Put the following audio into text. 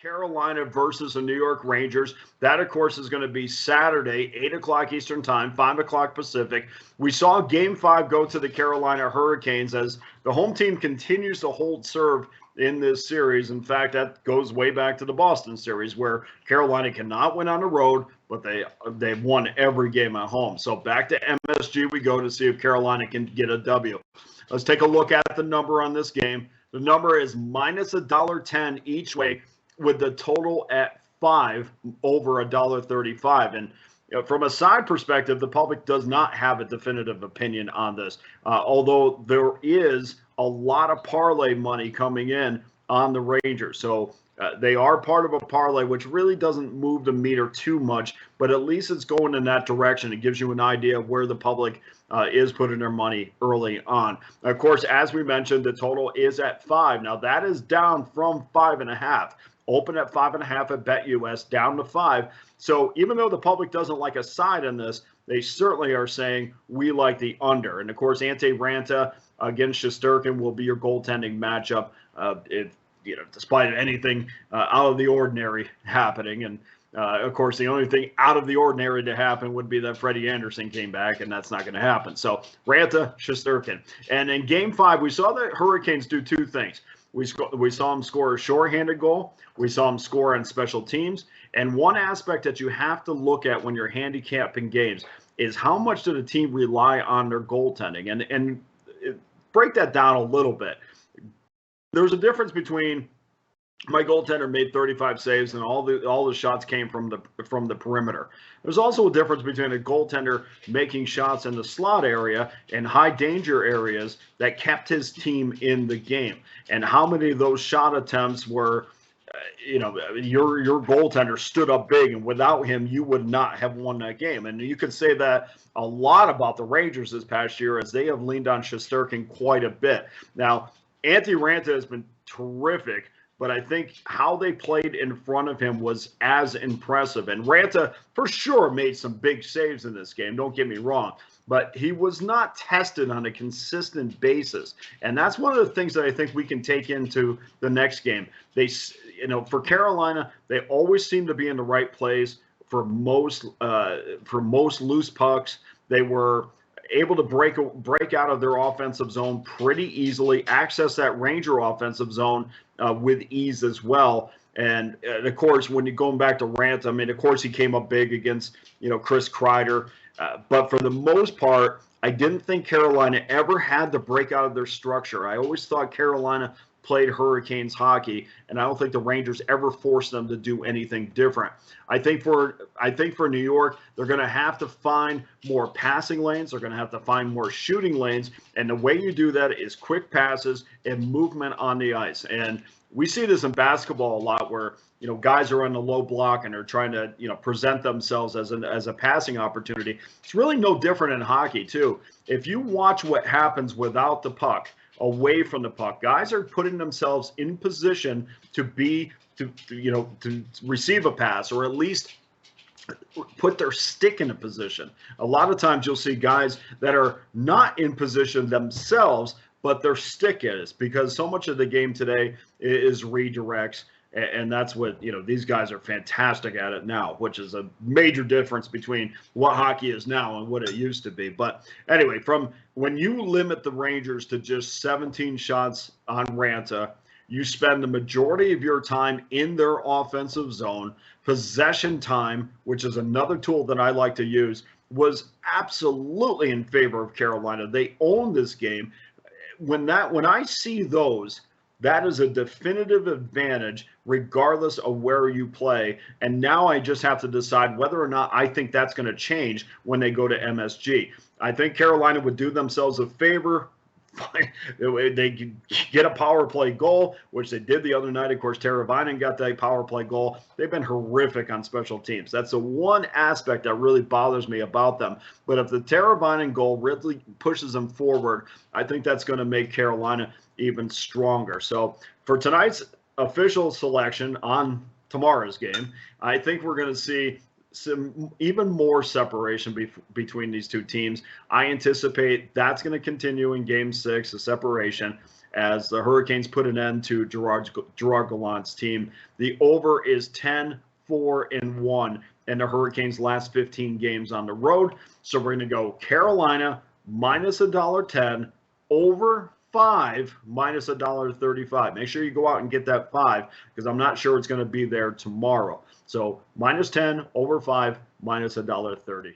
Carolina versus the New York Rangers. That, of course, is going to be Saturday, 8 o'clock Eastern Time, 5 o'clock Pacific. We saw Game 5 go to the Carolina Hurricanes as the home team continues to hold serve in this series. In fact, that goes way back to the Boston series where Carolina cannot win on the road, but they've won every game at home. So back to MSG we go to see if Carolina can get a W. Let's take a look at the number on this game. The number is minus $1.10 each way, with the total at 5 over $1.35. And from a side perspective, the public does not have a definitive opinion on this, although there is a lot of parlay money coming in on the Rangers. So they are part of a parlay, which really doesn't move the meter too much, but at least it's going in that direction. It gives you an idea of where the public is putting their money early on. Of course, as we mentioned, the total is at 5. Now, that is down from 5.5. Open at 5.5 at BetUS, down to 5. So even though the public doesn't like a side in this, they certainly are saying we like the under. And of course, Ante Ranta against Shesterkin will be your goaltending matchup. Despite anything out of the ordinary happening, and of course, the only thing out of the ordinary to happen would be that Freddie Anderson came back, and that's not going to happen. So Ranta, Shesterkin, and in Game 5, we saw the Hurricanes do two things. We saw him score a shorthanded goal. We saw him score on special teams. And one aspect that you have to look at when you're handicapping games is how much do the team rely on their goaltending. And break that down a little bit. There's a difference between my goaltender made 35 saves and all the shots came from the perimeter. There's also a difference between a goaltender making shots in the slot area and high danger areas that kept his team in the game. And how many of those shot attempts were, your goaltender stood up big, and without him, you would not have won that game. And you could say that a lot about the Rangers this past year, as they have leaned on Shesterkin quite a bit. Now, Antti Ranta has been terrific, but I think how they played in front of him was as impressive. And Ranta, for sure, made some big saves in this game, don't get me wrong, but he was not tested on a consistent basis. And that's one of the things that I think we can take into the next game. For Carolina, they always seem to be in the right place for most loose pucks. They were able to break out of their offensive zone pretty easily, access that Ranger offensive zone with ease as well. And of course, when you're going back to Ranta, I mean, of course, he came up big against, Chris Kreider. But for the most part, I didn't think Carolina ever had to break out of their structure. I always thought Carolina played Hurricanes hockey, and I don't think the Rangers ever forced them to do anything different. I think for New York, they're going to have to find more passing lanes. They're going to have to find more shooting lanes, and the way you do that is quick passes and movement on the ice. And we see this in basketball a lot, where guys are on the low block and they're trying to present themselves as a passing opportunity. It's really no different in hockey too. If you watch what happens without the puck, away from the puck, guys are putting themselves in position to receive a pass, or at least put their stick in a position. A lot of times you'll see guys that are not in position themselves, but their stick is, because so much of the game today is redirects. And that's what, these guys are fantastic at it now, which is a major difference between what hockey is now and what it used to be. But anyway, from when you limit the Rangers to just 17 shots on Ranta, you spend the majority of your time in their offensive zone. Possession time, which is another tool that I like to use, was absolutely in favor of Carolina. They owned this game. When I see those, that is a definitive advantage regardless of where you play. And now I just have to decide whether or not I think that's going to change when they go to MSG. I think Carolina would do themselves a favor. They get a power play goal, which they did the other night. Of course, Teravainen got that power play goal. They've been horrific on special teams. That's the one aspect that really bothers me about them. But if the Teravainen goal really pushes them forward, I think that's going to make Carolina even stronger. So for tonight's official selection on tomorrow's game, I think we're going to see some even more separation between these two teams. I anticipate that's going to continue in Game 6, the separation, as the Hurricanes put an end to Gerard Gallant's team. The over is 10-4-1 in the Hurricanes' last 15 games on the road. So we're going to go Carolina minus $1.10, over 5 minus $1.35. Make sure you go out and get that 5 because I'm not sure it's going to be there tomorrow. So minus 10, over 5, minus $1.30.